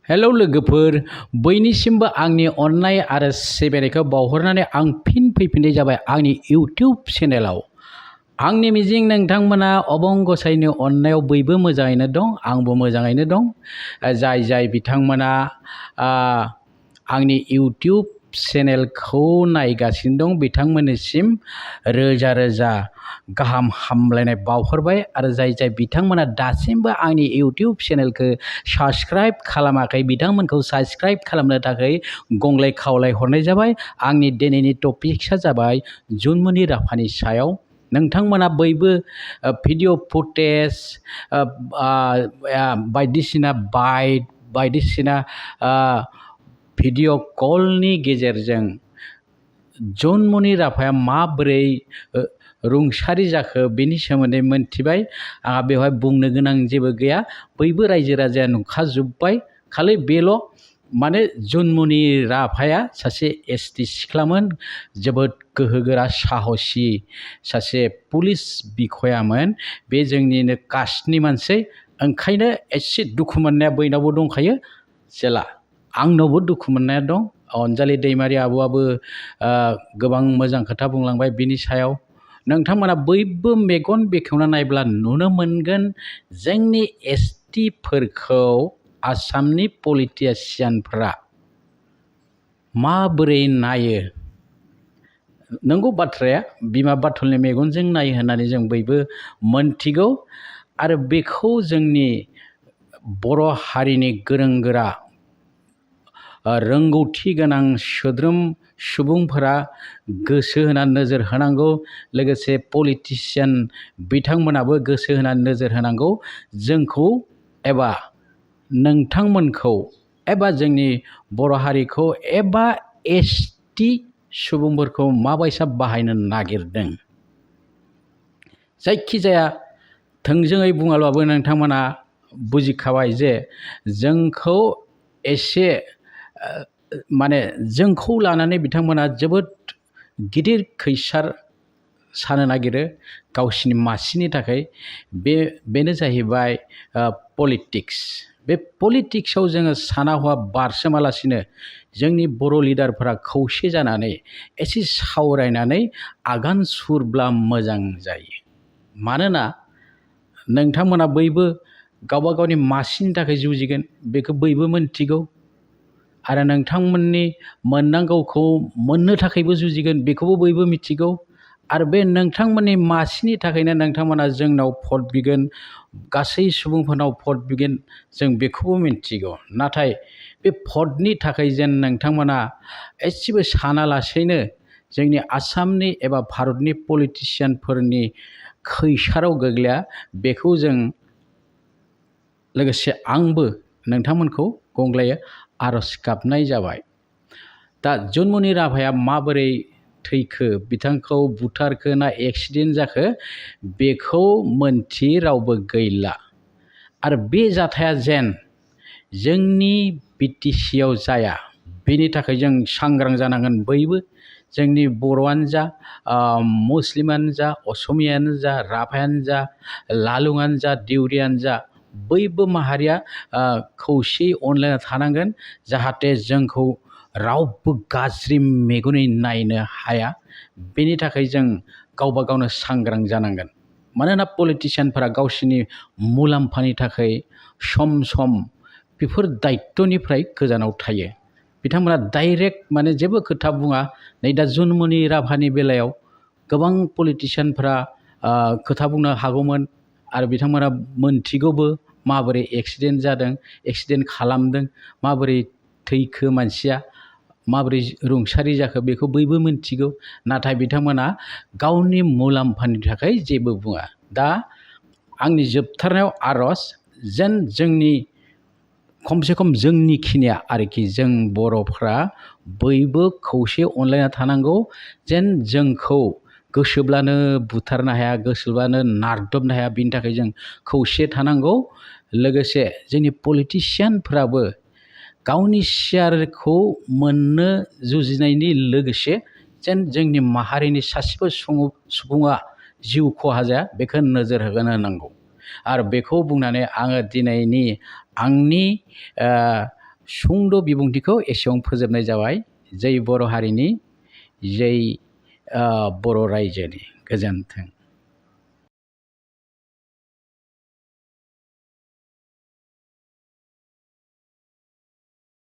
Hello लोगोफोर, बयनिसिमबो आंनि अननाय आरो सिबिनायखौ बावहरनानै आं फिन फैफिननाय जाबाय आंनि इउटिउब चेनेलाव। आंनि मिजिं नोंथांमोना अबं गसाइनि अननायाव बयबो मोजाङैनो दं, आंबो मोजाङैनो दं। जाय बिथांमोना आंनि इउटिउब चेनेलखौ नायगासिनो दं बिथांमोननिसिम रोजा रोजा गाहाम हामलायनाय बावहरबाय आरो जाय बिथांमोना दासिमबो आंनि इउटिउब चेनेलखौ साबस्क्राइब खालामाखै बिथांमोनखौ साबस्क्राइब खालामनो थाखाय गंग्लाय खावलाय हरनाय जाबाय। आंनि दिनैनि टपिक्सआ जाबाय जुनमुनि राभानि सायाव। नोंथांमोना बयबो भिडिअ फुटेज बायदिसिना बायदिसिना भिडिअ कलनि गेजेरजों जुनमुनि राभाया माबोरै रुंसारि जाखो बेनि सोमोन्दै मोनथिबाय। आंहा बेवहाय बुंनो गोनां जेबो गैया, बयबो रायजो राजाया नुखाजोब्बाय। खालि बेल' माने जुनमुनि राभाया सासे एसटि सिख्लामोन, जोबोद गोहोगोरा साहसि सासे पुलिस बिखयामोन। बे जोंनिनो कास्टनि मानसि, ओंखायनो एसे दुखु मोननाया बयनावबो दंखायो। जेला आंनावबो दुखु मोननाया दं। अनजालि दैमारि आब'आबो गोबां मोजां खोथा बुंलांबाय बिनि सायाव। नोंथांमोना बयबो मेगन बेखेवना नायब्ला नुनो मोनगोन जोंनि एसटिफोरखौ आसामनि पलिटिसियानफ्रा माबोरै नायो। नंगौ बाथ्राया बिमा बाथुलनि मेगनजों नायो होननानै जों बयबो मोनथिगौ। आरो बेखौ जोंनि बर' हारिनि गोरों गोरा रोंगौथि गोनां सोद्रोम सुबुंफोरा गोसो होनानै नोजोर होनांगौ। लोगोसे पलिटिसियान बिथांमोनाबो गोसो होनानै नोजोर होनांगौ। जोंखौ एबा नोंथांमोनखौ एबा जोंनि बर' हारिखौ एबा एसटि सुबुंफोरखौ माबायसा बाहायनो नागिरदों। जायखिजाया थोंजोङै बुङाब्लाबो नोंथांमोना बुजिखाबाय जे जोंखौ एसे माने जोंखौ लानानै बिथांमोना जोबोद गिदिर खैसार सानो नागिरो गावसिनि मासिनि थाखाय। बेनो जाहैबाय पलिटिक्स। बे पलिटिक्सआव जोङो साना हौवा बारसोमालासिनो जोंनि बर' लिडारफोरा खौसे जानानै एसे सावरायनानै आगान सुरब्ला मोजां जायो। मानोना नोंथांमोना बयबो गावबा गावनि मासिनि थाखाय जुजिगोन, बेखौ बयबो मोनथिगौ। आरो नोंथांमोननि मोननांगौखौ मोननो थाखायबो जुजिगोन, बेखौबो बयबो मिथिगौ। आरो बे नोंथांमोननि मासिनि थाखायनो नोंथांमोना जोंनाव भट बिगोन, गासै सुबुंफोरनाव भट बिगोन, जों बेखौबो मिथिगौ। नाथाय बे भटनि थाखाय जेन नोंथांमोना एसेबो सानालासेनो जोंनि आसामनि एबा भारतनि पलिटिसियानफोरनि खैसाराव गोग्लैया, बेखौ जों लोगोसे आंबो नोंथांमोनखौ गंग्लायै आर'ज गाबनाय जाबाय। दा जुनमुनि राभाया माबोरै थैखो, बिथांखौ बुथारखो ना एक्सिडेन्ट जाखो, बेखौ मोनथियै रावबो गैला। आरो बे जाथाया जेन जोंनि बिटिसिआव जाया बेनि थाखाय जों सांग्रां जानांगोन बयबो। जोंनि बर'आनो जा, मुस्लिमानो जा, असमियानो जा, राभायानो जा, लालुङानो जा, दिउरियानो जा, बयबो माहारिया खौसेयै अनलायना थानांगोन, जाहाथे जोंखौ रावबो गाज्रि मेगनै नायनो हाया। बेनि थाखाय जों गावबा गावनो सांग्रां जानांगोन। मानोना पलिटिसियानफोरा गावसिनि मुलाम्फानि थाखाय सम सम बेफोर दायित्वनिफ्राय गोजानाव थायो। बिथांमोना डाइरेक्ट माने जेबो खोथा बुङा। नै दा जुनमुनि राभानि बेलायाव गोबां पलिटिसियानफोरा खोथा बुंनो हागौमोन आरो बिथांमोना मोनथिगौबो माबोरै एक्सिडेन्ट जादों, एक्सिडेन्ट खालामदों, माबोरै थैखो मानसिया, माबोरै रुंसारि जाखो, बेखौ बयबो मिथिगौ। नाथाय बिथांमोना गावनि मुलाम्फानि थाखाय जेबो बुङा। दा आंनि जोबथारनायाव आर'ज, जेन जोंनि खमसे खम जोंनिखिनिया आरोखि जों बर'फ्रा बयबो खौसे अनलायना थानांगौ। जेन जोंखौ गोसोब्लानो बुथारनो हाया, गोसोब्लानो नारदबनो हाया, बिनि थाखाय जों खौसे थानांगौ। लोगोसे जोंनि पलिटिसियानफ्राबो गावनि शेयारखौ मोननो जुजिनायनि लोगोसे जेन जोंनि माहारिनि सासेबो सुबुङा जिउ खहा जाया, बेखौ नोजोर होनांगौ। आरो बेखौ बुंनानै आङो दिनैनि आंनि सुंद' बिबुंथिखौ एसेयावनो फोजोबनाय जाबाय। जै बर' हारिनि, जै बर' रायजोनि। गोजोन्थों।